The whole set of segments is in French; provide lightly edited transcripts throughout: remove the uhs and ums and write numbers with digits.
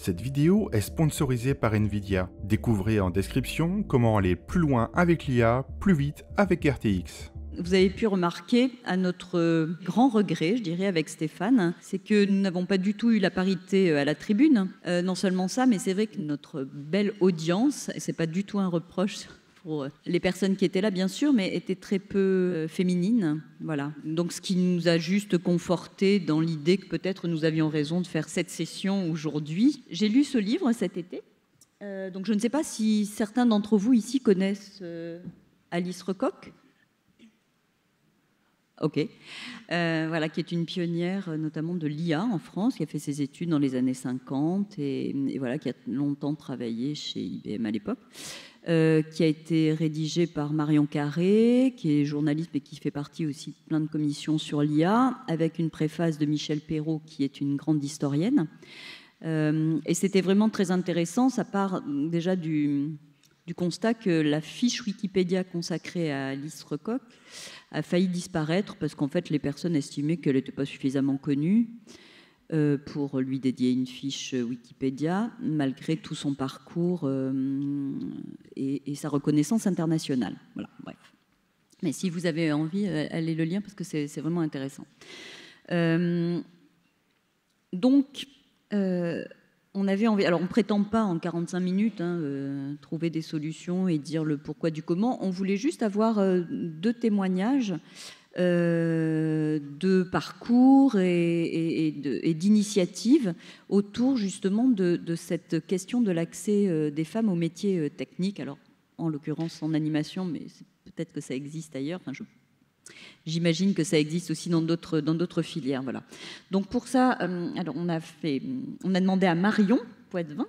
Cette vidéo est sponsorisée par Nvidia. Découvrez en description comment aller plus loin avec l'IA, plus vite avec RTX. Vous avez pu remarquer, à notre grand regret, je dirais, avec Stéphane, c'est que nous n'avons pas du tout eu la parité à la tribune. Non seulement ça, mais c'est vrai que notre belle audience, et c'est pas du tout un reproche pour les personnes qui étaient là, bien sûr, mais était très peu féminine. Voilà. Donc, ce qui nous a juste conforté dans l'idée que peut-être nous avions raison de faire cette session aujourd'hui. J'ai lu ce livre cet été. Donc, je ne sais pas si certains d'entre vous ici connaissent Alice Recoq. Ok. Voilà, qui est une pionnière notamment de l'IA en France, qui a fait ses études dans les années 50 et voilà, qui a longtemps travaillé chez IBM à l'époque, qui a été rédigée par Marion Carré, qui est journaliste mais qui fait partie aussi de plein de commissions sur l'IA, avec une préface de Michel Perrault, qui est une grande historienne. Et c'était vraiment très intéressant, ça part déjà du constat que la fiche Wikipédia consacrée à Alice Recoq a failli disparaître parce qu'en fait, les personnes estimaient qu'elle n'était pas suffisamment connue pour lui dédier une fiche Wikipédia, malgré tout son parcours et sa reconnaissance internationale. Voilà, bref. Mais si vous avez envie, allez le lire parce que c'est vraiment intéressant. Donc, on avait envie, alors on ne prétend pas en 45 minutes trouver des solutions et dire le pourquoi du comment. On voulait juste avoir deux témoignages de parcours et d'initiatives autour justement de cette question de l'accès des femmes aux métiers techniques. Alors, en l'occurrence en animation, mais peut-être que ça existe ailleurs. Enfin, j'imagine que ça existe aussi dans d'autres filières. Voilà. Donc pour ça, alors on a demandé à Marion Poitvin,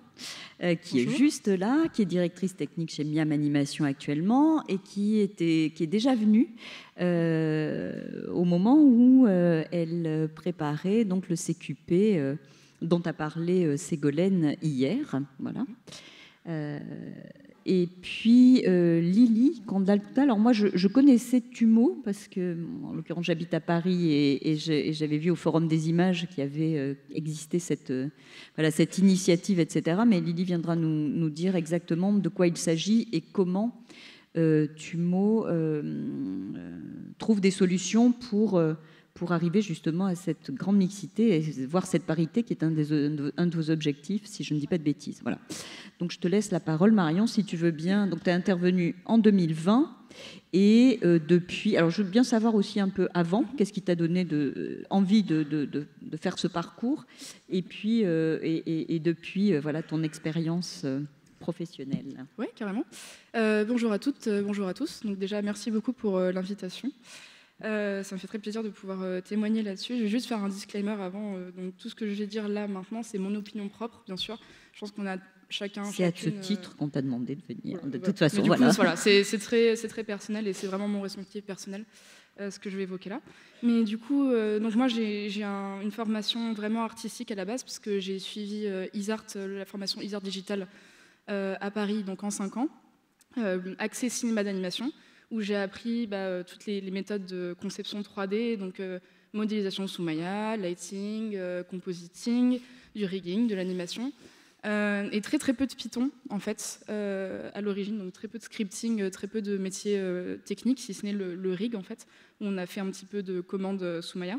qui Bonjour. est juste là, qui est directrice technique chez Miam Animation actuellement et qui est déjà venue au moment où elle préparait donc le CQP dont a parlé Ségolène hier. Voilà. Et puis Lily Candalta. Alors moi je connaissais Tumo parce que en l'occurrence j'habite à Paris et j'avais vu au Forum des images qu'il y avait existé cette initiative, etc. Mais Lily viendra nous dire exactement de quoi il s'agit et comment Tumo trouve des solutions pour arriver justement à cette grande mixité et voir cette parité qui est un de vos objectifs, si je ne dis pas de bêtises. Voilà. Donc je te laisse la parole, Marion, si tu veux bien. Donc tu es intervenue en 2020 et depuis... Alors je veux bien savoir aussi un peu avant, qu'est-ce qui t'a donné envie de faire ce parcours et puis et depuis voilà, ton expérience professionnelle. Oui, carrément. Bonjour à toutes, bonjour à tous. Donc déjà, merci beaucoup pour l'invitation. Ça me fait très plaisir de pouvoir témoigner là-dessus. Je vais juste faire un disclaimer avant. Donc tout ce que je vais dire là maintenant, c'est mon opinion propre, bien sûr. Je pense qu'on a chacun... C'est à ce titre qu'on t'a demandé de venir, de toute Mais façon. du coup, Voilà. voilà, c'est très personnel et c'est vraiment mon ressenti personnel, ce que je vais évoquer là. Mais du coup, donc moi, j'ai une formation vraiment artistique à la base, parce que j'ai suivi ISART, la formation ISART Digital à Paris, donc en 5 ans, accès cinéma d'animation, où j'ai appris toutes les méthodes de conception 3D, donc modélisation sous Maya, lighting, compositing, du rigging, de l'animation, et très peu de Python en fait à l'origine, donc très peu de scripting, très peu de métiers techniques, si ce n'est le rig en fait, où on a fait un petit peu de commandes sous Maya.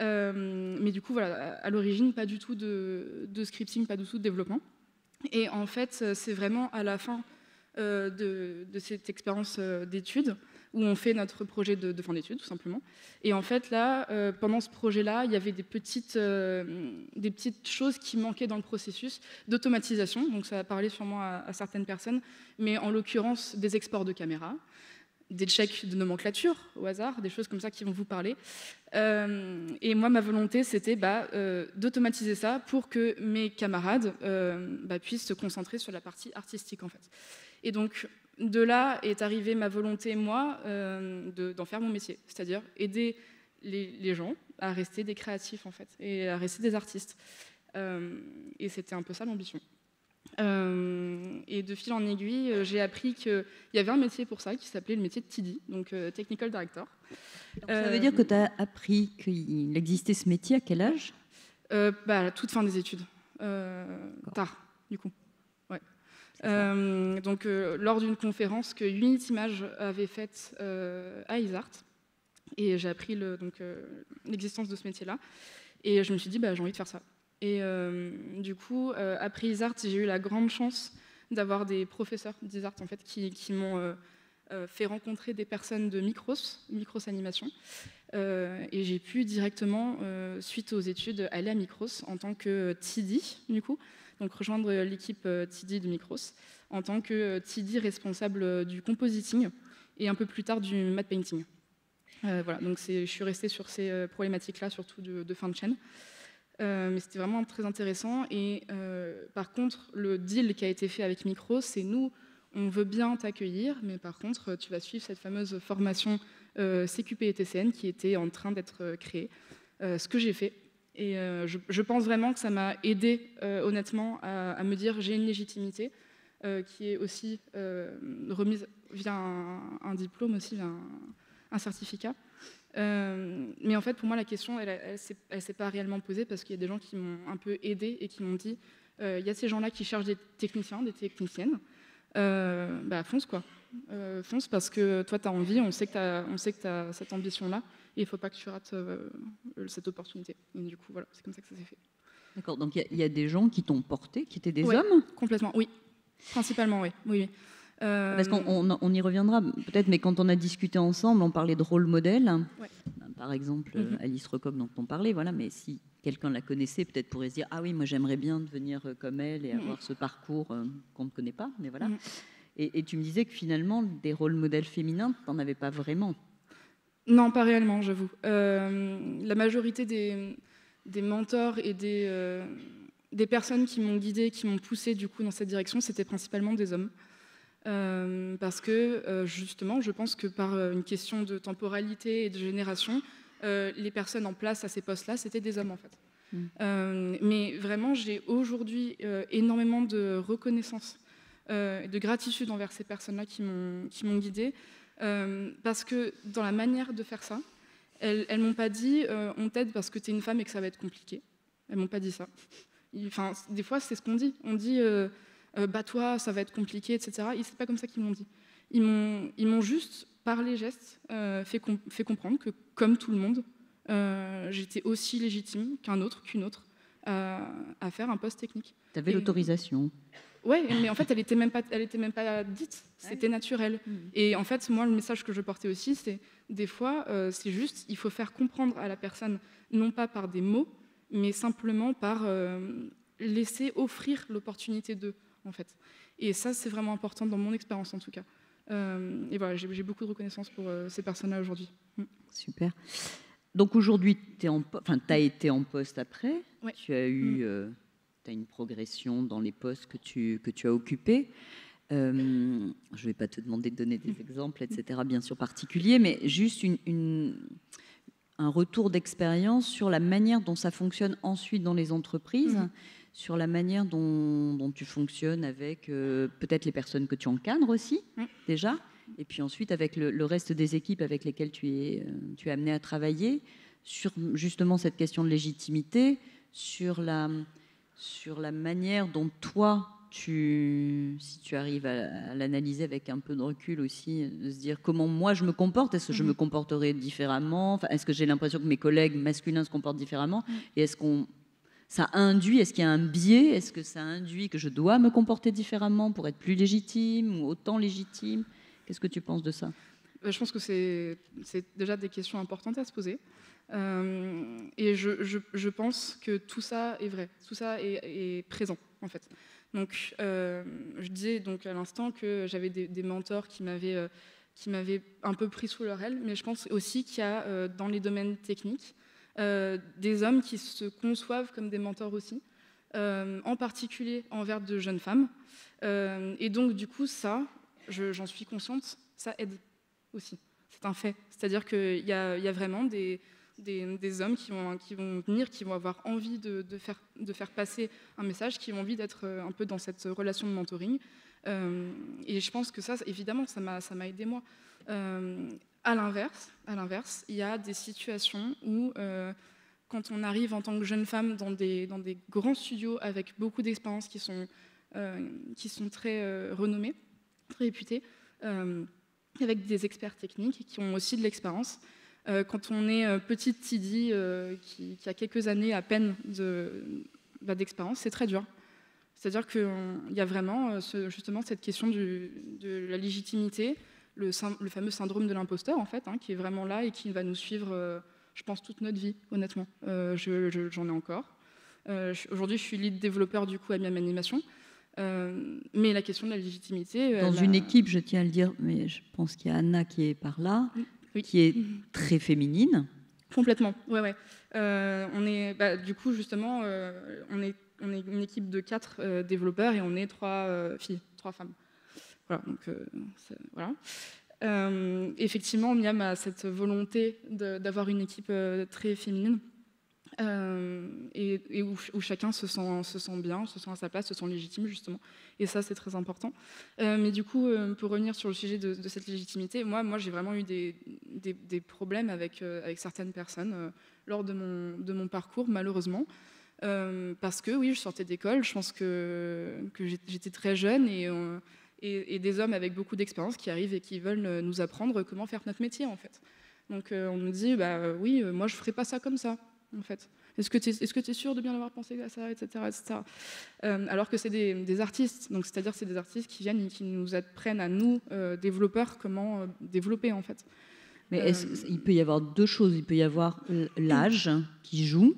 Mais du coup, voilà, à l'origine, pas du tout de scripting, pas du tout de développement. Et en fait, c'est vraiment à la fin de cette expérience d'études où on fait notre projet de fin d'études, tout simplement. Et en fait, là, pendant ce projet-là, il y avait des petites choses qui manquaient dans le processus d'automatisation. Donc ça va parler sûrement à certaines personnes, mais en l'occurrence, des exports de caméras, des checks de nomenclature au hasard, des choses comme ça qui vont vous parler. Et moi, ma volonté, c'était d'automatiser ça pour que mes camarades puissent se concentrer sur la partie artistique, en fait. Et donc, de là est arrivée ma volonté, moi, d'en faire mon métier, c'est-à-dire aider les gens à rester des créatifs, en fait, et à rester des artistes. Et c'était un peu ça l'ambition. Et de fil en aiguille, j'ai appris qu'il y avait un métier pour ça qui s'appelait le métier de TD, donc Technical Director. Donc, ça veut dire que tu as appris qu'il existait ce métier à quel âge ? À la toute fin des études. tard, du coup. Ouais. Donc, lors d'une conférence que Unity Image avait faite à Isart, et j'ai appris l'existence de ce métier-là, et je me suis dit, j'ai envie de faire ça. Et du coup, après Isart, j'ai eu la grande chance d'avoir des professeurs d'Isart en fait, qui m'ont fait rencontrer des personnes de Micros Animation. Et j'ai pu directement, suite aux études, aller à Micros en tant que TD, du coup, donc rejoindre l'équipe TD de Micros, en tant que TD responsable du compositing et un peu plus tard du matte painting. Voilà, donc je suis restée sur ces problématiques-là, surtout de fin de chaîne. Mais c'était vraiment très intéressant. Et par contre, le deal qui a été fait avec Micros, c'est nous, on veut bien t'accueillir, mais par contre, tu vas suivre cette fameuse formation CQP et TCN qui était en train d'être créée. Ce que j'ai fait. Et je pense vraiment que ça m'a aidé, honnêtement, à me dire j'ai une légitimité qui est aussi remise via un diplôme, aussi via un certificat. Mais en fait, pour moi, la question, elle s'est pas réellement posée parce qu'il y a des gens qui m'ont un peu aidé et qui m'ont dit il y a ces gens-là qui cherchent des techniciens, des techniciennes. Fonce quoi. Fonce parce que toi, tu as envie, on sait que tu as cette ambition-là et il ne faut pas que tu rates cette opportunité. Et du coup, voilà, c'est comme ça que ça s'est fait. D'accord, donc il y a des gens qui t'ont porté, qui étaient des ouais, hommes? Complètement, oui. Principalement, oui. Oui. Parce qu'on y reviendra peut-être, mais quand on a discuté ensemble, on parlait de rôle modèle. Ouais. Par exemple, Alice Recoq dont on parlait, voilà, mais si quelqu'un la connaissait, peut-être pourrait se dire « Ah oui, moi j'aimerais bien devenir comme elle et avoir ce parcours qu'on ne connaît pas. » Mais voilà. Et tu me disais que finalement, des rôles modèles féminins, tu n'en avais pas vraiment. Non, pas réellement, j'avoue. La majorité des mentors et des personnes qui m'ont guidée, qui m'ont poussée du coup dans cette direction, c'était principalement des hommes. Parce que justement, je pense que par une question de temporalité et de génération, les personnes en place à ces postes-là, c'était des hommes en fait. Mais vraiment, j'ai aujourd'hui énormément de reconnaissance, de gratitude envers ces personnes-là qui m'ont guidée, parce que dans la manière de faire ça, elles m'ont pas dit on t'aide parce que tu es une femme et que ça va être compliqué. Elles m'ont pas dit ça. Enfin, des fois, c'est ce qu'on dit. On dit toi, ça va être compliqué, etc. Et c'est pas comme ça qu'ils m'ont dit. Ils m'ont juste, par les gestes, fait comprendre que, comme tout le monde, j'étais aussi légitime qu'une autre, à faire un poste technique. Tu avais l'autorisation. Ouais, mais en fait, elle était même pas dite. C'était naturel. Et en fait, moi, le message que je portais aussi, c'est des fois, c'est juste, il faut faire comprendre à la personne, non pas par des mots, mais simplement par laisser offrir l'opportunité d'eux. En fait. Et ça, c'est vraiment important dans mon expérience, en tout cas. Et voilà, j'ai beaucoup de reconnaissance pour ces personnes-là aujourd'hui. Super. Donc aujourd'hui, tu as été en poste après. Ouais. Tu as eu t'as une progression dans les postes que tu as occupés. Je ne vais pas te demander de donner des exemples, etc., bien sûr particuliers, mais juste un retour d'expérience sur la manière dont ça fonctionne ensuite dans les entreprises. Sur la manière dont tu fonctionnes avec peut-être les personnes que tu encadres aussi, déjà, et puis ensuite avec le reste des équipes avec lesquelles tu es amené à travailler, sur justement cette question de légitimité, sur la manière dont toi, si tu arrives à l'analyser avec un peu de recul aussi, de se dire comment moi je me comporte, est-ce que je me comporterais différemment, enfin, est-ce que j'ai l'impression que mes collègues masculins se comportent différemment, et est-ce qu'il y a un biais, est-ce que ça induit que je dois me comporter différemment pour être plus légitime ou autant légitime? Qu'est-ce que tu penses de ça? Je pense que c'est déjà des questions importantes à se poser. Et je pense que tout ça est vrai, tout ça est présent en fait. Donc, je disais donc à l'instant que j'avais des mentors qui m'avaient un peu pris sous leur aile, mais je pense aussi qu'il y a dans les domaines techniques des hommes qui se conçoivent comme des mentors aussi, en particulier envers de jeunes femmes. Et donc, du coup, ça, j'en suis consciente, ça aide aussi. C'est un fait. C'est-à-dire qu'il y a vraiment des hommes qui vont venir, qui vont avoir envie de faire passer un message, qui ont envie d'être un peu dans cette relation de mentoring. Et je pense que ça, évidemment, ça m'a aidé moi. À l'inverse, il y a des situations où quand on arrive en tant que jeune femme dans des grands studios avec beaucoup d'expériences qui sont très renommés, très réputés, avec des experts techniques qui ont aussi de l'expérience. Quand on est petite TD qui a quelques années à peine d'expérience, c'est très dur. C'est-à-dire qu'il y a vraiment justement cette question de la légitimité, le fameux syndrome de l'imposteur, en fait, qui est vraiment là et qui va nous suivre, je pense, toute notre vie, honnêtement. J'en ai encore. Aujourd'hui, je suis lead développeur du coup à Miam Animation. Mais la question de la légitimité... Dans une équipe, je tiens à le dire, mais je pense qu'il y a Anna qui est par là, qui est très féminine. Complètement, ouais. Du coup, justement, on est une équipe de 4 développeurs et on est 3 filles, 3 femmes. Voilà, donc voilà. Effectivement, Miam a cette volonté d'avoir une équipe très féminine et où chacun se sent bien, se sent à sa place, se sent légitime, justement. Et ça, c'est très important. Mais du coup, pour revenir sur le sujet de cette légitimité, moi j'ai vraiment eu des problèmes avec certaines personnes lors de mon parcours, malheureusement. Parce que, oui, je sortais d'école, je pense que j'étais très jeune et des hommes avec beaucoup d'expérience qui arrivent et qui veulent nous apprendre comment faire notre métier, en fait. Donc on nous dit, oui, moi je ferai pas ça comme ça, en fait. Est-ce que tu es sûr de bien avoir pensé à ça, etc. Alors que c'est des artistes, donc c'est-à-dire c'est des artistes qui viennent et qui nous apprennent à nous, développeurs, comment développer, en fait. Mais il peut y avoir 2 choses. Il peut y avoir l'âge qui joue.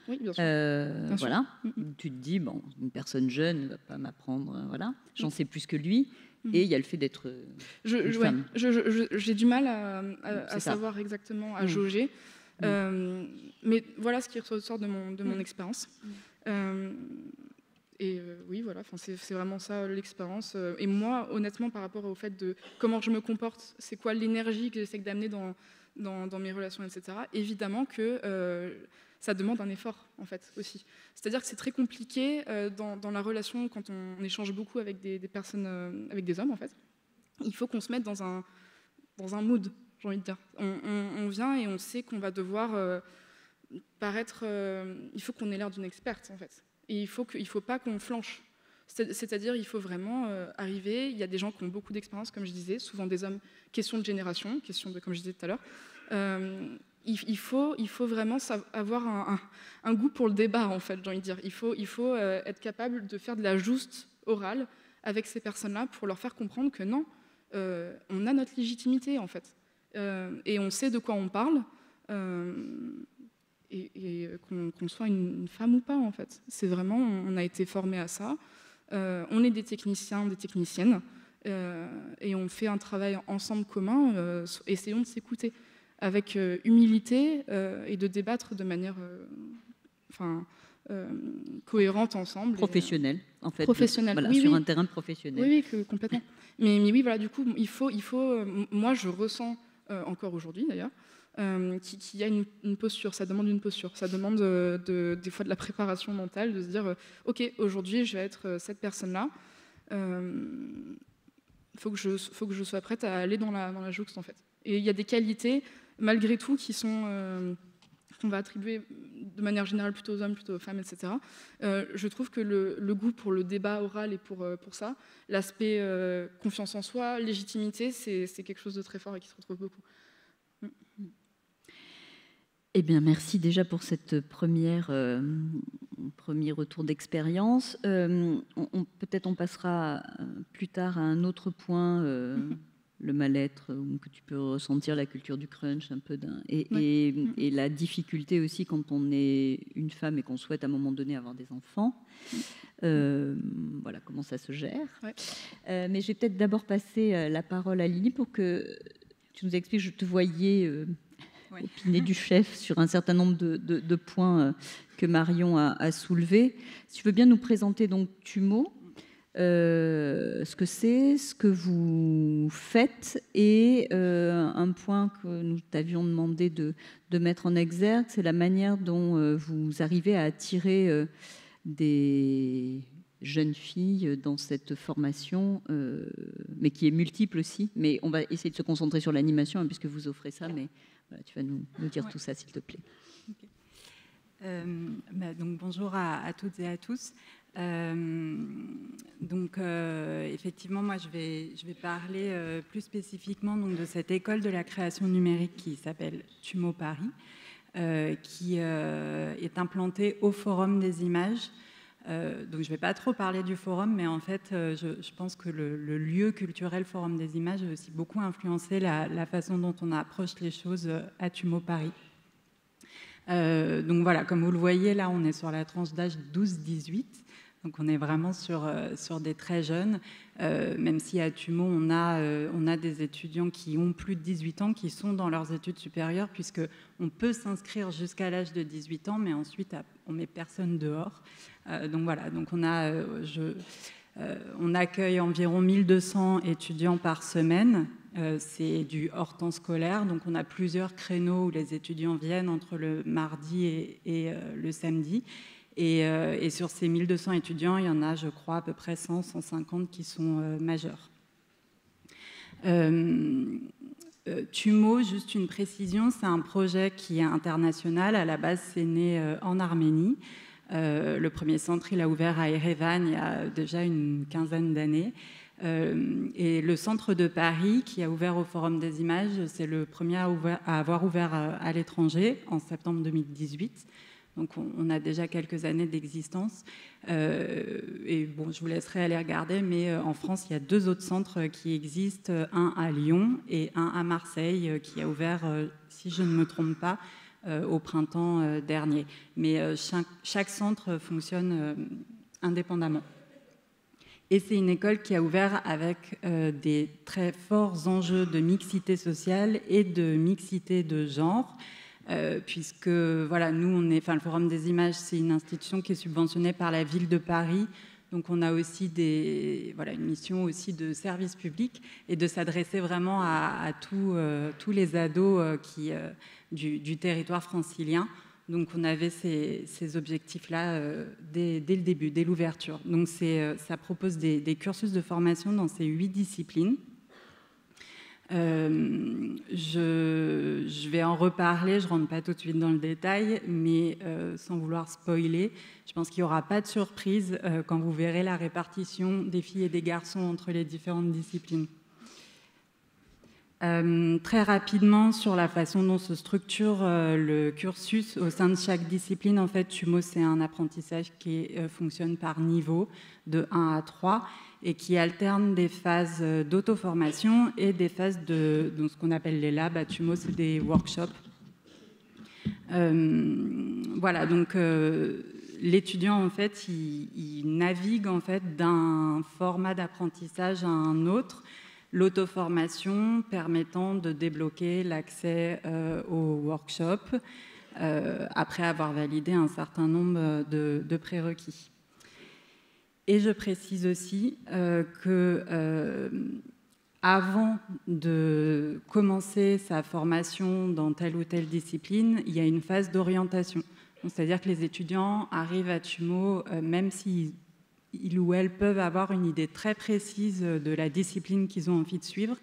Oui, bien sûr. Bien voilà. Sûr. Tu te dis, bon, une personne jeune ne va pas m'apprendre, voilà. J'en sais plus que lui. Et il y a le fait d'être une femme. J'ai du mal à savoir exactement, à jauger. Mais voilà ce qui ressort de mon expérience. Oui, voilà, c'est vraiment ça l'expérience. Et moi, honnêtement, par rapport au fait de comment je me comporte, c'est quoi l'énergie que j'essaie d'amener dans mes relations, etc. Évidemment que ça demande un effort, en fait, aussi. C'est-à-dire que c'est très compliqué dans la relation quand on échange beaucoup avec des personnes, avec des hommes, en fait. Il faut qu'on se mette dans un mood, j'ai envie de dire. On vient et on sait qu'on va devoir paraître... il faut qu'on ait l'air d'une experte, en fait. Et il faut pas qu'on flanche. C'est-à-dire, il faut vraiment arriver. Il y a des gens qui ont beaucoup d'expérience, comme je disais, souvent des hommes. Question de génération, comme je disais tout à l'heure. Il faut vraiment avoir un goût pour le débat, en fait, j'ai envie de dire. Il faut être capable de faire de la juste orale avec ces personnes-là pour leur faire comprendre que non, on a notre légitimité, en fait. Et on sait de quoi on parle. Et qu'on soit une femme ou pas, en fait. C'est vraiment, on a été formés à ça. On est des techniciens, des techniciennes, et on fait un travail ensemble commun. Essayons de s'écouter avec humilité et de débattre de manière cohérente ensemble. Professionnelle, en fait. Professionnelle, voilà, oui, sur oui. un terrain professionnel. Oui, complètement. Mais oui, voilà, du coup, il faut moi, je ressens, encore aujourd'hui d'ailleurs, qu'il y a une posture, ça demande une posture, ça demande des fois de la préparation mentale, de se dire ok, aujourd'hui je vais être cette personne-là, faut que je sois prête à aller dans la jouxte, en fait. Et il y a des qualités malgré tout qui sont qu'on va attribuer de manière générale plutôt aux hommes, plutôt aux femmes, etc. Je trouve que le goût pour le débat oral et pour ça, l'aspect confiance en soi, légitimité, c'est quelque chose de très fort et qui se retrouve beaucoup. Eh bien, merci déjà pour cette premier retour d'expérience. Peut-être on passera plus tard à un autre point, le mal-être, que tu peux ressentir, la culture du crunch, un peu et la difficulté aussi quand on est une femme et qu'on souhaite à un moment donné avoir des enfants. Voilà comment ça se gère. Mais je vais peut-être d'abord passer la parole à Lily pour que tu nous expliques. Je te voyais opiner du chef sur un certain nombre de points que Marion a soulevés. Si tu veux bien nous présenter donc Tumo, ce que c'est, ce que vous faites, et un point que nous t'avions demandé de mettre en exergue, c'est la manière dont vous arrivez à attirer des jeunes filles dans cette formation, mais qui est multiple aussi. Mais on va essayer de se concentrer sur l'animation, puisque vous offrez ça, mais voilà, tu vas nous dire tout ça, s'il te plaît. Okay. Donc bonjour à toutes et à tous. Effectivement, moi je vais parler plus spécifiquement donc, de cette école de la création numérique qui s'appelle TUMO Paris, qui est implantée au Forum des images. Donc je ne vais pas trop parler du forum, mais en fait, je pense que le lieu culturel Forum des images a aussi beaucoup influencé la façon dont on approche les choses à TUMO Paris. Donc voilà, comme vous le voyez, là, on est sur la tranche d'âge 12-18. Donc on est vraiment sur des très jeunes, même si à TUMO, on a des étudiants qui ont plus de 18 ans, qui sont dans leurs études supérieures, puisqu'on peut s'inscrire jusqu'à l'âge de 18 ans, mais ensuite, on ne met personne dehors. Donc voilà, donc on accueille environ 1200 étudiants par semaine. C'est du hors temps scolaire, donc on a plusieurs créneaux où les étudiants viennent entre le mardi et le samedi. Et sur ces 1200 étudiants, il y en a, je crois, à peu près 100, 150 qui sont majeurs. TUMO, juste une précision, c'est un projet qui est international. À la base, c'est né en Arménie. Le premier centre, il a ouvert à Erevan il y a déjà une quinzaine d'années. Et le centre de Paris, qui a ouvert au Forum des images, c'est le premier à avoir ouvert à l'étranger en septembre 2018. Donc on a déjà quelques années d'existence. Et bon, je vous laisserai aller regarder, mais en France, il y a 2 autres centres qui existent, un à Lyon et un à Marseille, qui a ouvert, si je ne me trompe pas, au printemps dernier. Mais chaque centre fonctionne indépendamment. Et c'est une école qui a ouvert avec des très forts enjeux de mixité sociale et de mixité de genre. Puisque voilà, le Forum des images, c'est une institution qui est subventionnée par la ville de Paris. Donc on a aussi une mission aussi de service public et de s'adresser vraiment à tous les ados du territoire francilien. Donc on avait ces objectifs-là dès le début, dès l'ouverture. Donc ça propose des cursus de formation dans ces 8 disciplines. Je vais en reparler, je ne rentre pas tout de suite dans le détail, mais sans vouloir spoiler, je pense qu'il n'y aura pas de surprise quand vous verrez la répartition des filles et des garçons entre les différentes disciplines. Très rapidement, sur la façon dont se structure le cursus au sein de chaque discipline, en fait, TUMO, c'est un apprentissage qui fonctionne par niveau de 1 à 3 et qui alterne des phases d'auto-formation et des phases de ce qu'on appelle les labs. À TUMO, c'est des workshops. Voilà, donc l'étudiant, en fait, il navigue en fait, d'un format d'apprentissage à un autre, l'auto-formation permettant de débloquer l'accès au workshop après avoir validé un certain nombre de prérequis. Et je précise aussi que avant de commencer sa formation dans telle ou telle discipline, il y a une phase d'orientation. C'est-à-dire que les étudiants arrivent à TUMO, même s'ils ou elles peuvent avoir une idée très précise de la discipline qu'ils ont envie de suivre,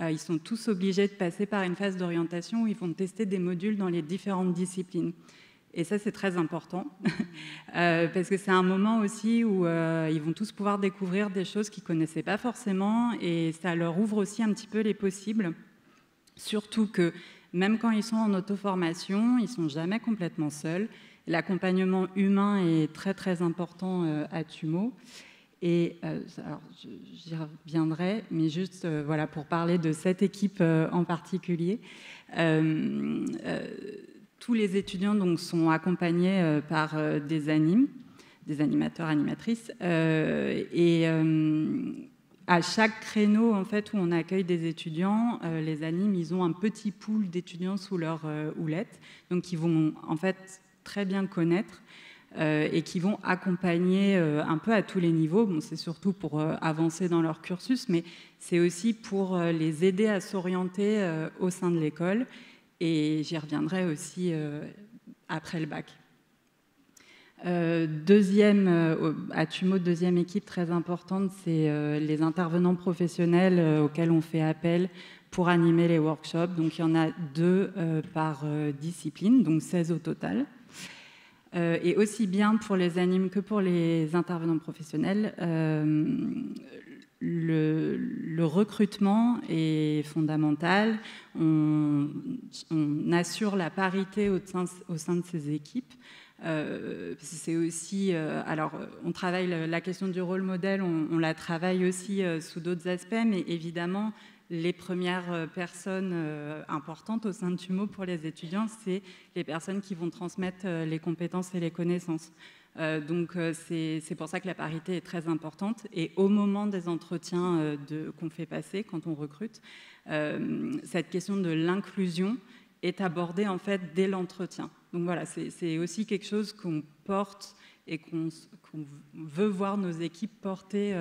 ils sont tous obligés de passer par une phase d'orientation où ils vont tester des modules dans les différentes disciplines. Et ça, c'est très important, parce que c'est un moment aussi où ils vont tous pouvoir découvrir des choses qu'ils ne connaissaient pas forcément, et ça leur ouvre aussi un petit peu les possibles. Surtout que même quand ils sont en auto-formation, ils ne sont jamais complètement seuls. L'accompagnement humain est très, très important à TUMO. Et alors, j'y reviendrai, mais juste voilà, pour parler de cette équipe en particulier. Tous les étudiants donc, sont accompagnés par des animateurs, animatrices. À chaque créneau en fait, où on accueille des étudiants, les animes, ils ont un petit pool d'étudiants sous leur houlette, donc qui vont en fait très bien connaître et qui vont accompagner un peu à tous les niveaux. Bon, c'est surtout pour avancer dans leur cursus, mais c'est aussi pour les aider à s'orienter au sein de l'école. Et j'y reviendrai aussi après le bac. À TUMO, deuxième équipe très importante, c'est les intervenants professionnels auxquels on fait appel pour animer les workshops. Donc il y en a 2 par discipline, donc 16 au total. Et aussi bien pour les animes que pour les intervenants professionnels, le recrutement est fondamental. On assure la parité au sein de ces équipes. C'est aussi, alors on travaille la question du rôle modèle, on la travaille aussi sous d'autres aspects, mais évidemment les premières personnes importantes au sein de TUMO pour les étudiants, c'est les personnes qui vont transmettre les compétences et les connaissances. Donc c'est pour ça que la parité est très importante. Et au moment des entretiens qu'on fait passer, quand on recrute, cette question de l'inclusion est abordée en fait dès l'entretien. Donc voilà, c'est aussi quelque chose qu'on porte et qu'on veut voir nos équipes porter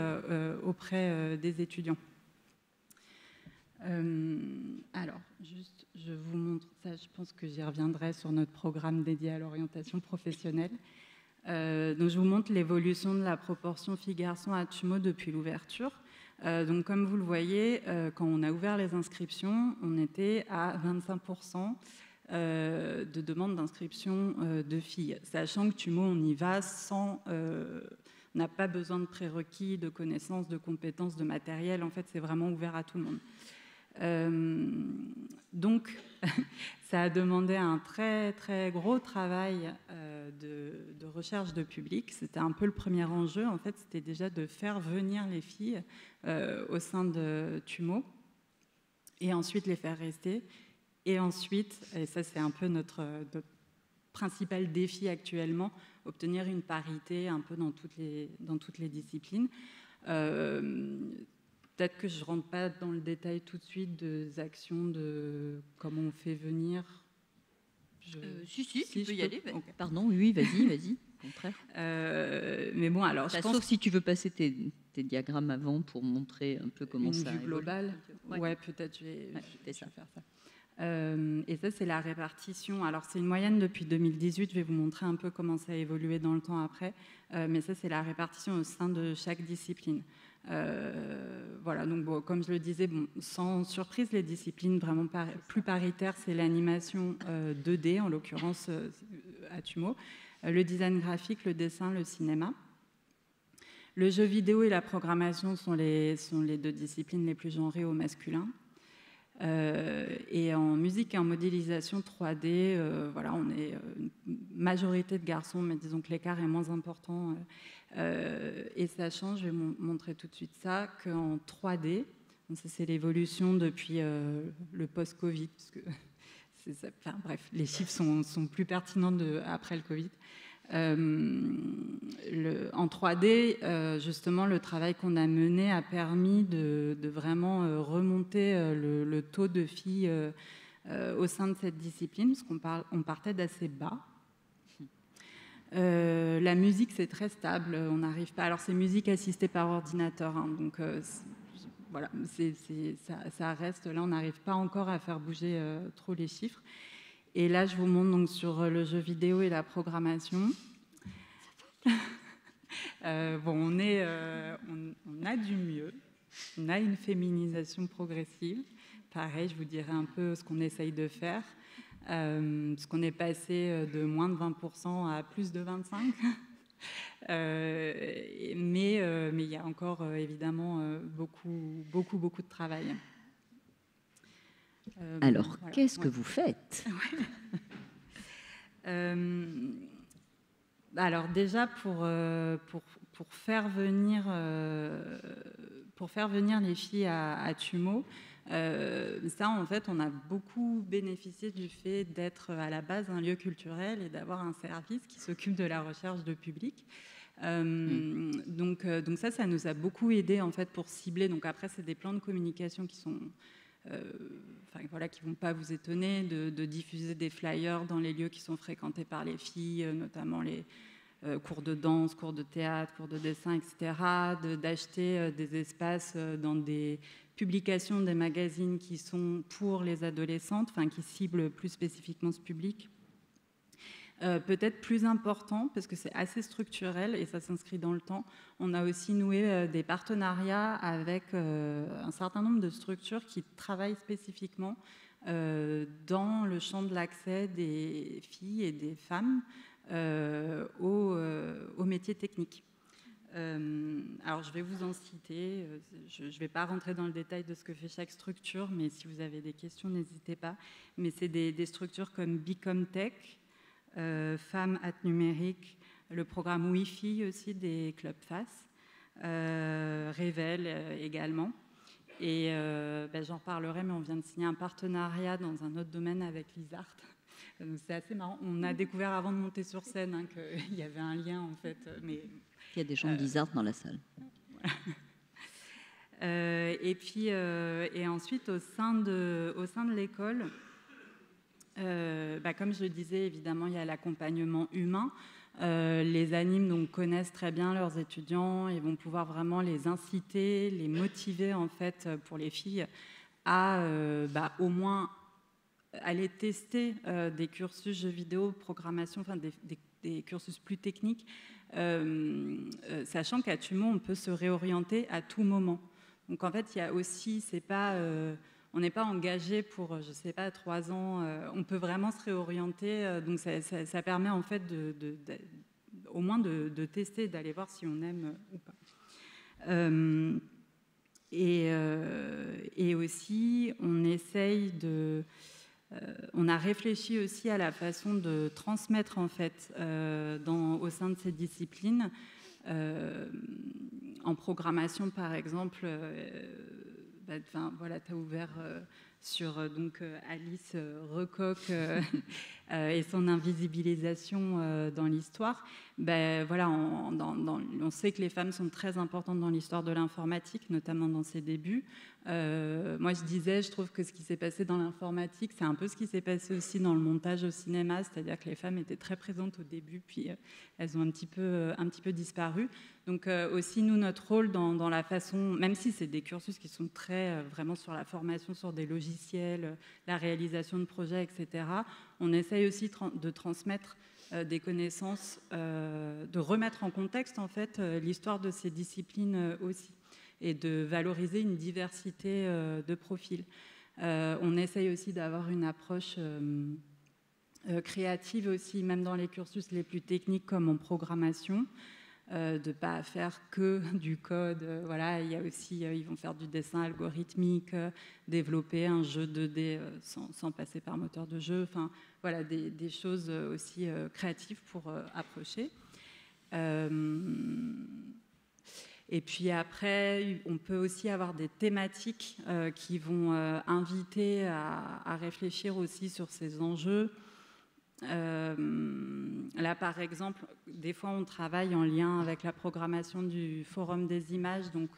auprès des étudiants. Alors, juste, je vous montre ça, je pense que j'y reviendrai sur notre programme dédié à l'orientation professionnelle. Donc je vous montre l'évolution de la proportion filles-garçons à TUMO depuis l'ouverture. Donc comme vous le voyez, quand on a ouvert les inscriptions, on était à 25% de demandes d'inscription de filles. Sachant que TUMO, on y va sans... on n'a pas besoin de prérequis, de connaissances, de compétences, de matériel. En fait, c'est vraiment ouvert à tout le monde. Donc, ça a demandé un très très gros travail de recherche de public. C'était un peu le premier enjeu. En fait, c'était déjà de faire venir les filles au sein de TUMO et ensuite les faire rester. Et ensuite, et ça c'est un peu notre principal défi actuellement, obtenir une parité un peu dans toutes les disciplines. Peut-être que je ne rentre pas dans le détail tout de suite des actions de comment on fait venir. Si, tu peux y aller. Okay. Pardon, oui, vas-y, au contraire. Mais bon, alors, je pense... Sauf si tu veux passer tes diagrammes avant pour montrer un peu comment ça évolue. Une vue globale. Ouais, peut-être je vais faire ça. Et ça, c'est la répartition. Alors, c'est une moyenne depuis 2018. Je vais vous montrer un peu comment ça a évolué dans le temps après. Mais ça, c'est la répartition au sein de chaque discipline. Voilà, donc bon, comme je le disais, bon, sans surprise, les disciplines vraiment plus paritaires, c'est l'animation 2D, en l'occurrence à TUMO, le design graphique, le dessin, le cinéma. Le jeu vidéo et la programmation sont les deux disciplines les plus genrées au masculin. Et en musique et en modélisation 3D, voilà, on est une majorité de garçons, mais disons que l'écart est moins important. Et ça change, je vais montrer tout de suite ça, qu'en 3D, donc ça c'est l'évolution depuis le post-Covid, parce que enfin, bref, les chiffres sont plus pertinents après le Covid. En 3D, justement, le travail qu'on a mené a permis de vraiment remonter le taux de filles au sein de cette discipline, parce qu'on partait d'assez bas. La musique, c'est très stable, on n'arrive pas... Alors, c'est musique assistée par ordinateur, hein, donc voilà, ça reste... Là, on n'arrive pas encore à faire bouger trop les chiffres. Et là, je vous montre donc sur le jeu vidéo et la programmation. Bon, on a du mieux. On a une féminisation progressive. Pareil, je vous dirai un peu ce qu'on essaye de faire. Parce qu'on est passé de moins de 20% à plus de 25%. Mais il y a encore évidemment beaucoup de travail. Alors, voilà. Qu'est-ce que vous faites? Alors déjà, pour faire venir les filles à TUMO, ça, en fait, on a beaucoup bénéficié du fait d'être à la base un lieu culturel et d'avoir un service qui s'occupe de la recherche de public. Donc ça nous a beaucoup aidé en fait pour cibler. Donc après, c'est des plans de communication qui sont voilà, qui ne vont pas vous étonner, de diffuser des flyers dans les lieux qui sont fréquentés par les filles, notamment les cours de danse, cours de théâtre, cours de dessin, etc., d'acheter des espaces dans des publications, des magazines qui sont pour les adolescentes, enfin qui ciblent plus spécifiquement ce public. Peut-être plus important, parce que c'est assez structurel et ça s'inscrit dans le temps, on a aussi noué des partenariats avec un certain nombre de structures qui travaillent spécifiquement dans le champ de l'accès des filles et des femmes aux métiers techniques. Alors, je vais vous en citer. Je ne vais pas rentrer dans le détail de ce que fait chaque structure, mais si vous avez des questions, n'hésitez pas. Mais c'est des structures comme Bicomtech, Femmes at Numérique, le programme Wi-Fi aussi des clubs FAS, Revel également. Et j'en parlerai, mais on vient de signer un partenariat dans un autre domaine avec l'ISART. C'est assez marrant. On a découvert avant de monter sur scène qu'il y avait un lien, en fait. Mais, il y a des gens d'ISART dans la salle. Voilà. Et ensuite, au sein de l'école, comme je le disais, évidemment, il y a l'accompagnement humain. Les animes donc, connaissent très bien leurs étudiants et vont pouvoir vraiment les inciter, les motiver, en fait, pour les filles, à au moins aller tester des cursus jeux vidéo, programmation, enfin des cursus plus techniques, sachant qu'à Tumo, on peut se réorienter à tout moment. Donc en fait, il y a aussi, on n'est pas engagé pour, je sais pas, 3 ans, on peut vraiment se réorienter, donc ça permet en fait au moins de tester, d'aller voir si on aime ou pas. Et aussi, on essaye on a réfléchi aussi à la façon de transmettre en fait au sein de ces disciplines. En programmation, par exemple, voilà, tu as ouvert sur donc, Alice Recoq et son invisibilisation dans l'histoire. Voilà, on sait que les femmes sont très importantes dans l'histoire de l'informatique, notamment dans ses débuts. Moi, je trouve que ce qui s'est passé dans l'informatique, c'est un peu ce qui s'est passé aussi dans le montage au cinéma, c'est-à-dire que les femmes étaient très présentes au début, puis elles ont un petit peu disparu. Donc aussi, nous, notre rôle dans la façon, même si c'est des cursus qui sont très vraiment sur la formation, sur des logiciels, la réalisation de projets, etc., on essaye aussi de transmettre des connaissances, de remettre en contexte, en fait, l'histoire de ces disciplines aussi, et de valoriser une diversité de profils. On essaye aussi d'avoir une approche créative aussi, même dans les cursus les plus techniques comme en programmation, de ne pas faire que du code. Voilà, il y a aussi, ils vont faire du dessin algorithmique, développer un jeu 2D sans passer par moteur de jeu. Enfin, voilà, des choses aussi créatives pour approcher. Et puis après, on peut aussi avoir des thématiques qui vont inviter à réfléchir aussi sur ces enjeux. Là, par exemple, des fois, on travaille en lien avec la programmation du Forum des images. Donc,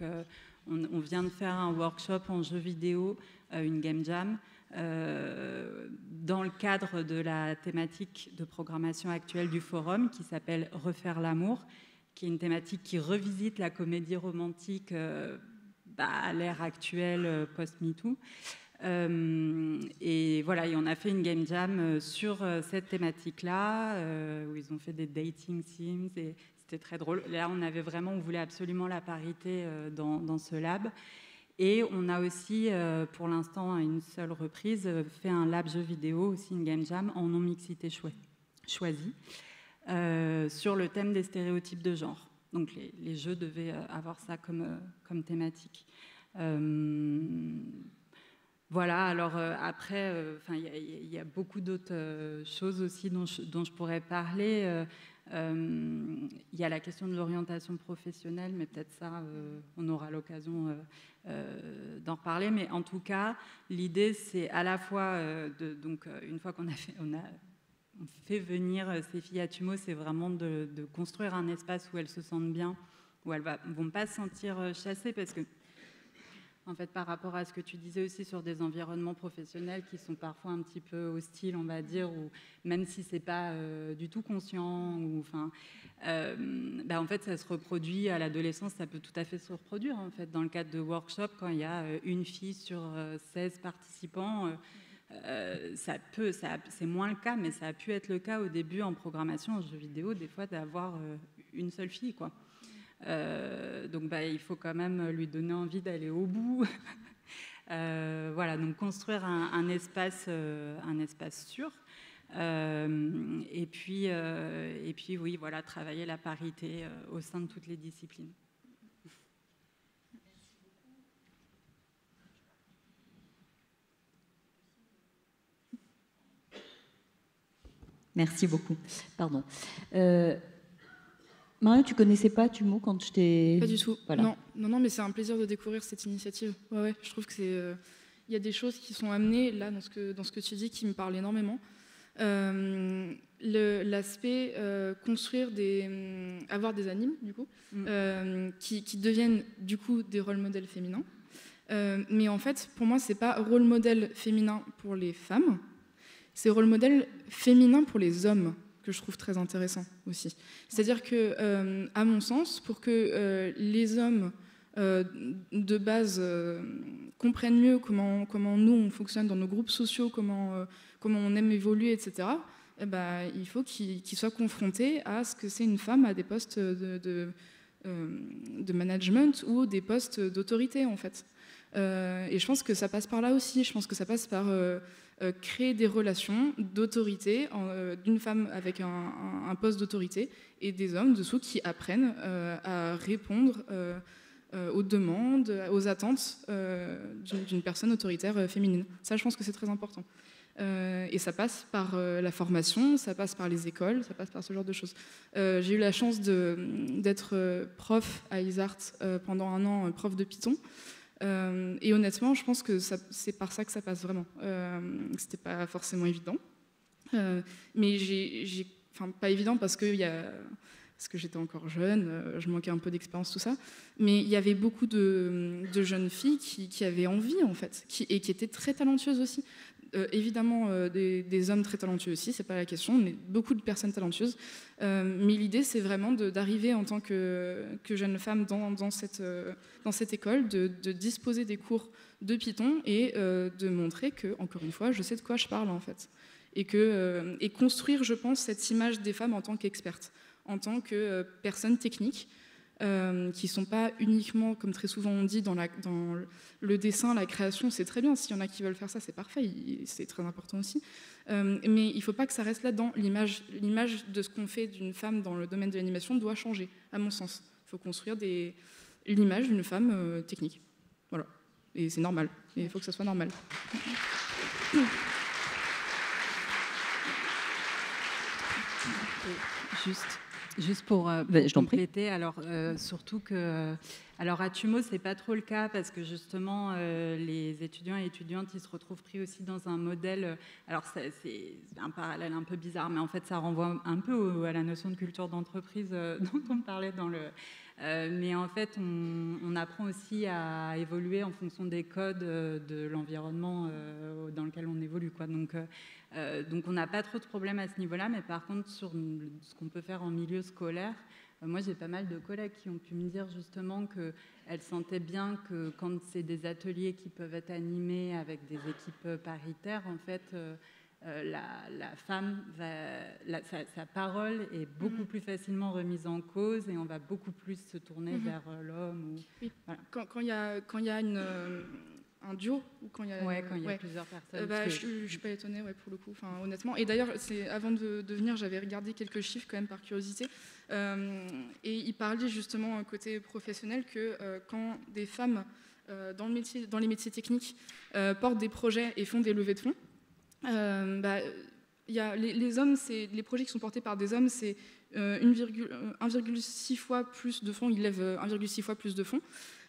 on vient de faire un workshop en jeux vidéo, une game jam, dans le cadre de la thématique de programmation actuelle du Forum, qui s'appelle « Refaire l'amour », qui est une thématique qui revisite la comédie romantique à l'ère actuelle, post-MeToo. Et voilà, et on a fait une game jam sur cette thématique-là, où ils ont fait des dating sims, et c'était très drôle. Là, on voulait absolument la parité dans ce lab. Et on a aussi, pour l'instant, à une seule reprise, fait un lab jeu vidéo, aussi une game jam, en non-mixité choisie. Sur le thème des stéréotypes de genre. Donc les jeux devaient avoir ça comme thématique. Voilà, alors après, il y a beaucoup d'autres choses aussi dont je pourrais parler. Il y a la question de l'orientation professionnelle, mais peut-être ça, on aura l'occasion d'en reparler. Mais en tout cas, l'idée, c'est à la fois, donc une fois qu'on on fait venir ces filles à Tumo, c'est vraiment de construire un espace où elles se sentent bien, où elles ne vont pas se sentir chassées, parce que, en fait, par rapport à ce que tu disais aussi sur des environnements professionnels qui sont parfois un petit peu hostiles, on va dire, ou même si ce n'est pas du tout conscient, en fait, ça se reproduit à l'adolescence, ça peut tout à fait se reproduire, en fait, dans le cadre de workshops, quand il y a une fille sur 16 participants. C'est moins le cas, mais ça a pu être le cas au début en programmation, en jeux vidéo, des fois d'avoir une seule fille, quoi. Donc il faut quand même lui donner envie d'aller au bout. Voilà, donc construire un espace sûr. Et puis oui, voilà, travailler la parité au sein de toutes les disciplines. Merci beaucoup. Pardon. Mario, tu connaissais pas TUMO quand je t'ai... Pas du tout. Voilà. Non, mais c'est un plaisir de découvrir cette initiative. Ouais, je trouve que c'est... Il y a des choses qui sont amenées là dans ce que tu dis qui me parlent énormément. L'aspect construire avoir des animes du coup qui deviennent du coup des rôles modèles féminins. Mais en fait, pour moi, c'est pas rôle modèle féminin pour les femmes, c'est rôle modèle féminin pour les hommes que je trouve très intéressant aussi. C'est-à-dire que, à mon sens, pour que les hommes de base comprennent mieux comment nous on fonctionne dans nos groupes sociaux, comment on aime évoluer, etc. Eh ben, il faut qu'ils soient confrontés à ce que c'est une femme à des postes de management ou des postes d'autorité en fait. Et je pense que ça passe par là aussi. Je pense que ça passe par créer des relations d'autorité d'une femme avec un poste d'autorité et des hommes dessous qui apprennent à répondre aux demandes, aux attentes d'une personne autoritaire féminine. Ça, je pense que c'est très important. Et ça passe par la formation, ça passe par les écoles, ça passe par ce genre de choses. J'ai eu la chance d'être prof à Isart pendant un an, prof de Python. Et honnêtement, je pense que c'est par ça que ça passe vraiment. C'était pas forcément évident. Mais enfin, pas évident parce que j'étais encore jeune, je manquais un peu d'expérience, tout ça. Mais il y avait beaucoup de jeunes filles qui avaient envie, en fait, et qui étaient très talentueuses aussi. Évidemment, des hommes très talentueux aussi, c'est pas la question, mais beaucoup de personnes talentueuses. Mais l'idée, c'est vraiment d'arriver en tant que jeune femme dans cette école, de disposer des cours de Python et de montrer que, encore une fois, je sais de quoi je parle, en fait. Et construire, je pense, cette image des femmes en tant qu'expertes, en tant que personnes techniques, qui ne sont pas uniquement, comme très souvent on dit, dans le dessin, la création, c'est très bien. S'il y en a qui veulent faire ça, c'est parfait, c'est très important aussi. Mais il ne faut pas que ça reste là-dedans. L'image de ce qu'on fait d'une femme dans le domaine de l'animation doit changer, à mon sens. Il faut construire l'image d'une femme technique. Voilà. Et c'est normal. Et il faut que ça soit normal. Juste pour compléter, alors surtout que, alors à TUMO c'est pas trop le cas parce que justement les étudiants et étudiantes ils se retrouvent pris aussi dans un modèle. Alors c'est un parallèle un peu bizarre, mais en fait ça renvoie un peu à la notion de culture d'entreprise dont on parlait dans le. Mais en fait, on apprend aussi à évoluer en fonction des codes de l'environnement dans lequel on évolue, quoi. Donc on n'a pas trop de problèmes à ce niveau-là, mais par contre, sur ce qu'on peut faire en milieu scolaire, moi j'ai pas mal de collègues qui ont pu me dire justement qu'elles sentaient bien que quand c'est des ateliers qui peuvent être animés avec des équipes paritaires, en fait, la femme, sa parole est beaucoup plus facilement remise en cause et on va beaucoup plus se tourner vers l'homme. Oui. Voilà. Quand il y a un duo ou quand il y a plusieurs personnes. Je ne suis pas étonnée pour le coup, honnêtement. Et d'ailleurs, avant de venir, j'avais regardé quelques chiffres quand même par curiosité. Et il parlait justement côté professionnel que quand des femmes dans les métiers techniques portent des projets et font des levées de fonds, les hommes, les projets qui sont portés par des hommes, c'est 1,6 fois plus de fonds, ils lèvent 1,6 fois plus de fonds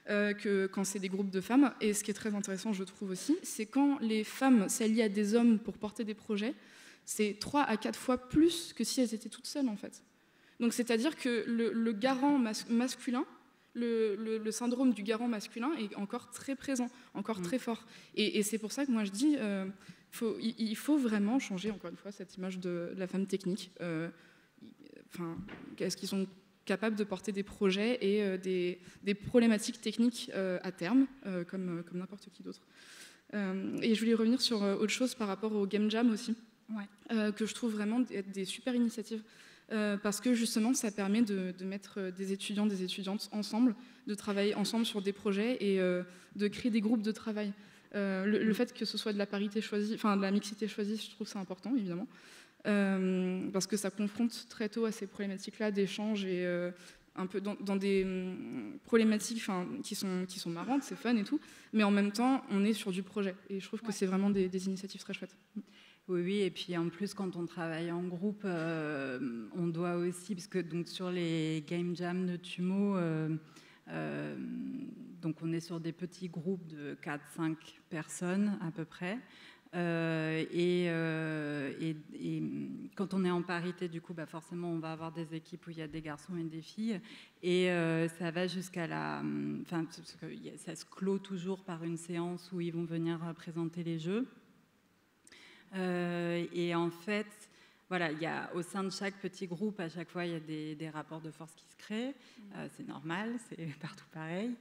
que quand c'est des groupes de femmes. Et ce qui est très intéressant, je trouve aussi, c'est quand les femmes s'allient à des hommes pour porter des projets, c'est 3 à 4 fois plus que si elles étaient toutes seules, en fait. Donc c'est-à-dire que le garant masculin, le syndrome du garant masculin est encore très présent, encore très fort. Et c'est pour ça que moi je dis, il faut vraiment changer, encore une fois, cette image de la femme technique. Est-ce qu'ils sont capables de porter des projets et des problématiques techniques à terme, comme n'importe qui d'autre. Et je voulais revenir sur autre chose par rapport au Game Jam aussi, que je trouve vraiment être des super initiatives. Parce que justement, ça permet de mettre des étudiants, des étudiantes ensemble, de travailler ensemble sur des projets et de créer des groupes de travail. Le fait que ce soit de la parité choisie, enfin de la mixité choisie, je trouve ça important, évidemment. parce que ça confronte très tôt à ces problématiques-là d'échange et un peu dans des problématiques qui sont marrantes, c'est fun et tout, mais en même temps, on est sur du projet. Et je trouve que c'est vraiment des initiatives très chouettes. Oui, et puis en plus, quand on travaille en groupe, on doit aussi, parce que donc, sur les game jams de TUMO, donc on est sur des petits groupes de 4-5 personnes à peu près. Et quand on est en parité, du coup, forcément, on va avoir des équipes où il y a des garçons et des filles. Et ça va jusqu'à la... Enfin, ça se clôt toujours par une séance où ils vont venir présenter les jeux. Et en fait, voilà, il y a, au sein de chaque petit groupe, à chaque fois, il y a des rapports de force qui se créent. C'est normal, c'est partout pareil.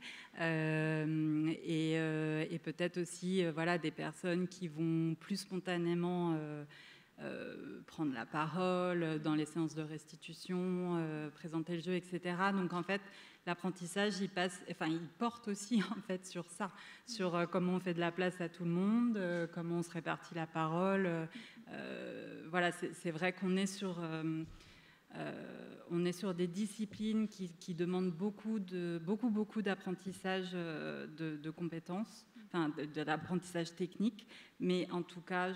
Et peut-être aussi voilà, des personnes qui vont plus spontanément prendre la parole dans les séances de restitution, présenter le jeu, etc. Donc en fait, l'apprentissage, il porte aussi en fait sur ça, sur comment on fait de la place à tout le monde, comment on se répartit la parole. Voilà, c'est vrai qu'on est sur des disciplines qui demandent beaucoup d'apprentissage de compétences, enfin de l'apprentissage technique, mais en tout cas,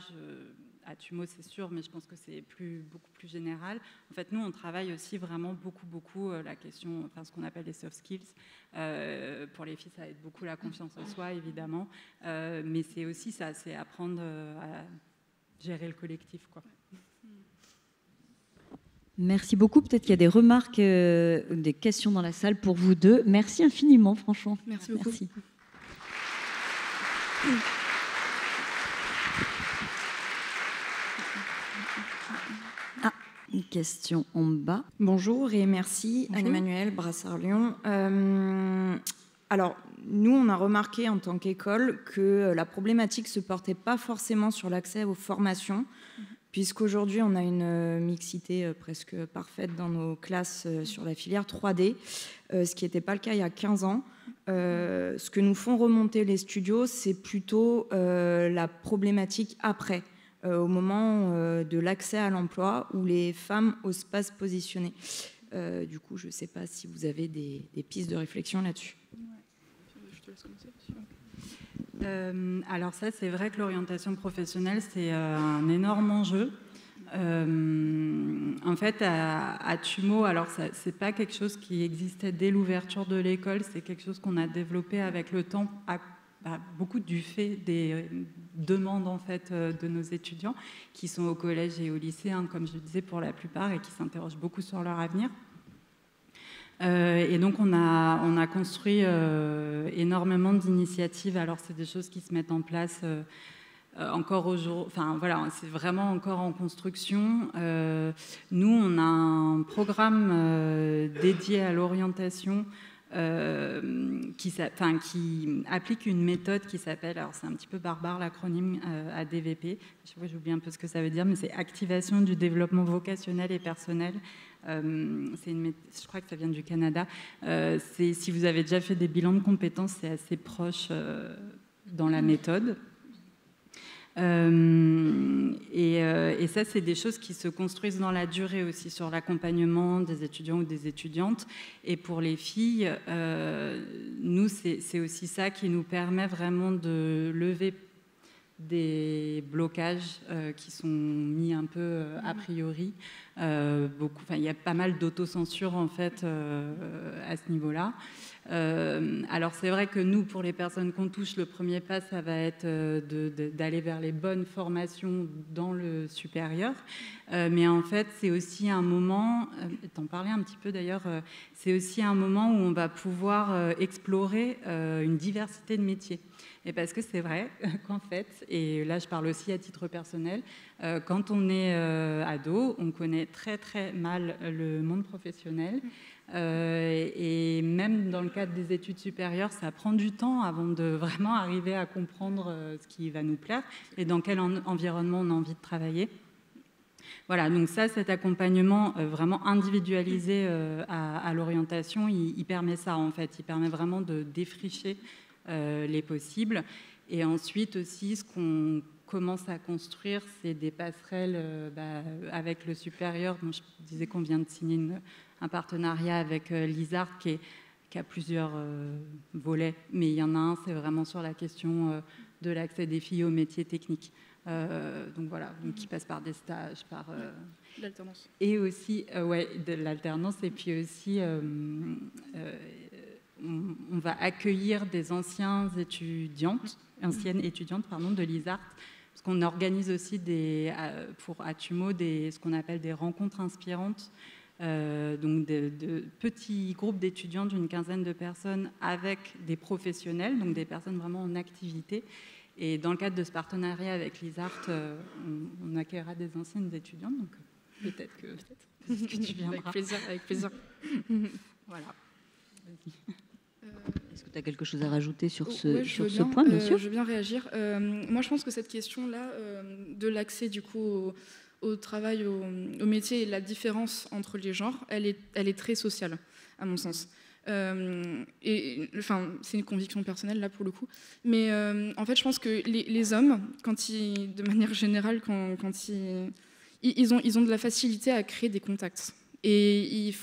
à TUMO c'est sûr, mais je pense que c'est beaucoup plus général. En fait, nous, on travaille aussi vraiment beaucoup la question, enfin ce qu'on appelle les soft skills. Pour les filles, ça aide beaucoup la confiance en soi, évidemment, mais c'est aussi ça, c'est apprendre à gérer le collectif, quoi. Merci beaucoup. Peut-être qu'il y a des remarques, des questions dans la salle pour vous deux. Merci infiniment, franchement. Merci beaucoup. Merci. Ah, une question en bas. Bonjour et merci. Anne-Emmanuelle, Brassard-Lyon. Alors, nous, on a remarqué en tant qu'école que la problématique ne se portait pas forcément sur l'accès aux formations, puisqu'aujourd'hui, on a une mixité presque parfaite dans nos classes sur la filière 3D, ce qui n'était pas le cas il y a 15 ans. Ce que nous font remonter les studios, c'est plutôt la problématique après, au moment de l'accès à l'emploi, où les femmes n'osent pas se positionner. Du coup, je ne sais pas si vous avez des pistes de réflexion là-dessus. Je te laisse commencer. Alors ça, c'est vrai que l'orientation professionnelle, c'est un énorme enjeu. En fait, à TUMO, alors c'est pas quelque chose qui existait dès l'ouverture de l'école, c'est quelque chose qu'on a développé avec le temps, beaucoup du fait des demandes en fait de nos étudiants qui sont au collège et au lycée, comme je le disais pour la plupart, et qui s'interrogent beaucoup sur leur avenir. Et donc on a construit énormément d'initiatives. Alors c'est des choses qui se mettent en place encore aujourd'hui. Enfin voilà, c'est vraiment encore en construction. Nous, on a un programme dédié à l'orientation qui applique une méthode qui s'appelle, alors c'est un petit peu barbare l'acronyme, ADVP. Je sais pas, j'oublie un peu ce que ça veut dire, mais c'est Activation du développement vocationnel et personnel. Je crois que ça vient du Canada. Si vous avez déjà fait des bilans de compétences, c'est assez proche dans la méthode. Et ça, c'est des choses qui se construisent dans la durée aussi, sur l'accompagnement des étudiants ou des étudiantes. Et pour les filles, nous, c'est aussi ça qui nous permet vraiment de lever des blocages qui sont mis un peu a priori. Il y a pas mal d'autocensure en fait à ce niveau-là. Alors c'est vrai que nous, pour les personnes qu'on touche, le premier pas, ça va être d'aller vers les bonnes formations dans le supérieur. Mais en fait, c'est aussi un moment, t'en parlais un petit peu d'ailleurs, c'est aussi un moment où on va pouvoir explorer une diversité de métiers. Et parce que c'est vrai qu'en fait, et là je parle aussi à titre personnel, quand on est ado, on connaît très très mal le monde professionnel. Et même dans le cadre des études supérieures, ça prend du temps avant de vraiment arriver à comprendre ce qui va nous plaire et dans quel environnement on a envie de travailler. Voilà, donc ça, cet accompagnement vraiment individualisé à l'orientation, il permet ça en fait, il permet vraiment de défricher les possibles. Et ensuite aussi, ce qu'on commence à construire, c'est des passerelles avec le supérieur. Dont je disais qu'on vient de signer un partenariat avec l'ISART qui a plusieurs volets, mais il y en a un, c'est vraiment sur la question de l'accès des filles aux métiers techniques. Donc voilà, donc qui passe par des stages, par l'alternance. Et aussi, de l'alternance, et puis aussi, on va accueillir des anciennes étudiantes de l'ISART, parce qu'on organise aussi pour Atumo ce qu'on appelle des rencontres inspirantes. Donc de petits groupes d'étudiants d'une quinzaine de personnes avec des professionnels, donc des personnes vraiment en activité. Et dans le cadre de ce partenariat avec l'ISART, on accueillera des anciennes étudiantes, donc peut-être que tu viendras. Avec plaisir. Voilà. Est-ce que tu as quelque chose à rajouter sur ce point, bien sûr? Je veux bien réagir. Moi, je pense que cette question-là de l'accès du coup au travail, au métier et la différence entre les genres, elle est très sociale, à mon sens. C'est une conviction personnelle là pour le coup. Mais en fait, je pense que les hommes, de manière générale, quand ils ont de la facilité à créer des contacts. Et ils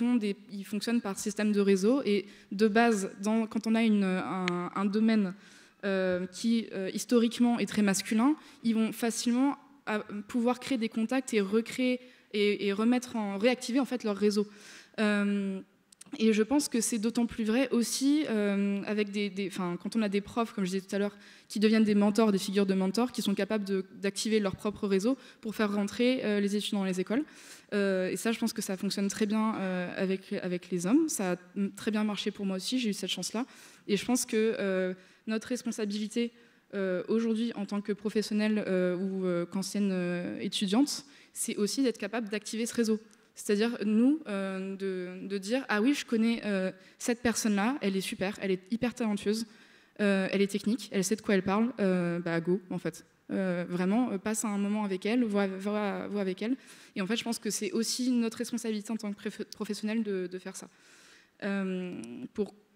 fonctionnent par système de réseau. Et de base, quand on a un domaine qui historiquement est très masculin, ils vont facilement pouvoir créer des contacts et recréer et réactiver en fait leur réseau. Et je pense que c'est d'autant plus vrai aussi avec quand on a des profs, comme je disais tout à l'heure, qui deviennent des mentors, des figures de mentors, qui sont capables d'activer leur propre réseau pour faire rentrer les étudiants dans les écoles. Et ça, je pense que ça fonctionne très bien avec les hommes. Ça a très bien marché pour moi aussi, j'ai eu cette chance-là. Et je pense que notre responsabilité aujourd'hui, en tant que professionnelle ou qu'ancienne étudiante, c'est aussi d'être capable d'activer ce réseau. C'est-à-dire, nous, de dire « Ah oui, je connais cette personne-là, elle est super, elle est hyper talentueuse, elle est technique, elle sait de quoi elle parle, go, en fait. » Vraiment, passe un moment avec elle, vois avec elle. Et en fait, je pense que c'est aussi notre responsabilité en tant que professionnel de faire ça.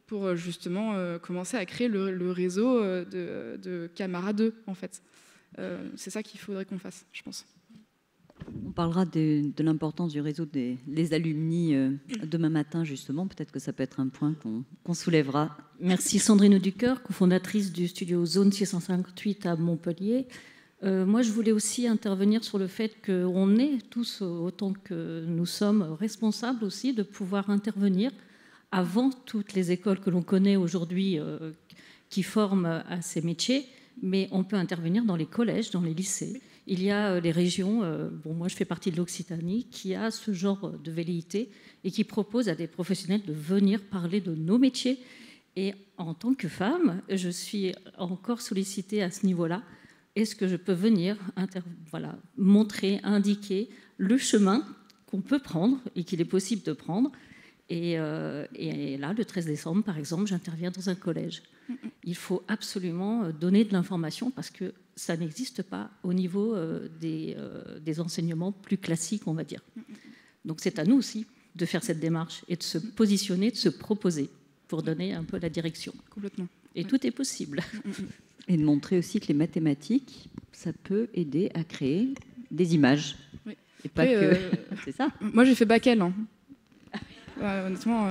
Pour justement commencer à créer le réseau de camarades, en fait. C'est ça qu'il faudrait qu'on fasse, je pense. On parlera de l'importance du réseau des alumni demain matin, justement. Peut-être que ça peut être un point qu'on soulèvera. Merci Sandrine Auducœur, cofondatrice du studio Zone 658 à Montpellier. Moi, je voulais aussi intervenir sur le fait qu'on est tous, autant que nous sommes, responsables aussi de pouvoir intervenir avant toutes les écoles que l'on connaît aujourd'hui qui forment à ces métiers, mais on peut intervenir dans les collèges, dans les lycées. Il y a des régions, moi je fais partie de l'Occitanie, qui a ce genre de velléité et qui propose à des professionnels de venir parler de nos métiers. Et en tant que femme, je suis encore sollicitée à ce niveau-là. Est-ce que je peux venir montrer, indiquer le chemin qu'on peut prendre et qu'il est possible de prendre? Et là, le 13 décembre, par exemple, j'interviens dans un collège. Il faut absolument donner de l'information parce que ça n'existe pas au niveau des enseignements plus classiques, on va dire. Donc c'est à nous aussi de faire cette démarche et de se positionner, de se proposer pour donner un peu la direction. Complètement. Et tout est possible. Et de montrer aussi que les mathématiques, ça peut aider à créer des images. Oui. Et pas que... C'est ça. Moi, j'ai fait bac L. Honnêtement,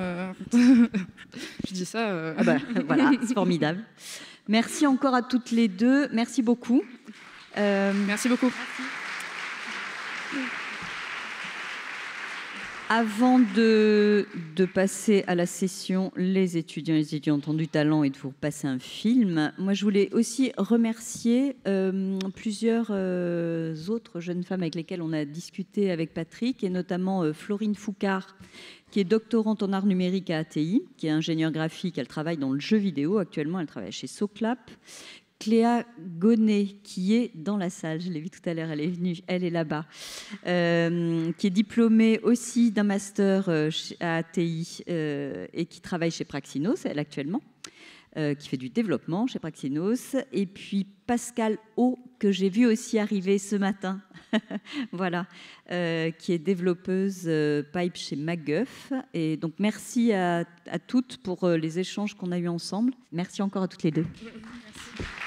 je dis ça... Voilà, c'est formidable. Merci encore à toutes les deux. Merci beaucoup. Merci beaucoup. Merci. Avant de passer à la session les étudiants et les étudiantes ont du talent et de vous passer un film, moi je voulais aussi remercier plusieurs autres jeunes femmes avec lesquelles on a discuté avec Patrick, et notamment Florine Foucard, qui est doctorante en art numérique à ATI, qui est ingénieure graphique, elle travaille dans le jeu vidéo actuellement, elle travaille chez Soclap. Cléa Gonnet, qui est dans la salle, je l'ai vue tout à l'heure, elle est venue, elle est là-bas, qui est diplômée aussi d'un master à ATI et qui travaille chez Praxinos, elle actuellement, qui fait du développement chez Praxinos. Et puis Pascal O, que j'ai vu aussi arriver ce matin, voilà, qui est développeuse pipe chez MacGuff. Et donc merci à toutes pour les échanges qu'on a eus ensemble. Merci encore à toutes les deux. Merci.